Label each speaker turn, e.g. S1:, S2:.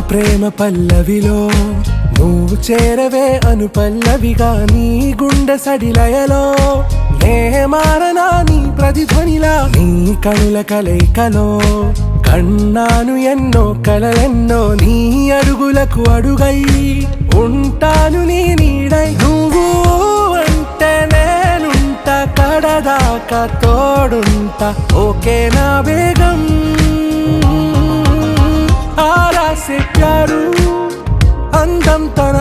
S1: ప్రేమ పల్లవిలో నువ్వు చేరవే అను పల్లవిగా నీ గుండె సడిలయలో నే మారనా నీ ప్రతిధ్వనిలా నీ కనుల కలయికలో కన్నాను ఎన్నో కలలెన్నో నీ అడుగులకు అడుగై ఉంటాను నీ నీడై నువ్వు అంటే నేనుంట కడదాకా తోడుంటా ఓకే నా బేగం ఆరా से प्यारू అందం తన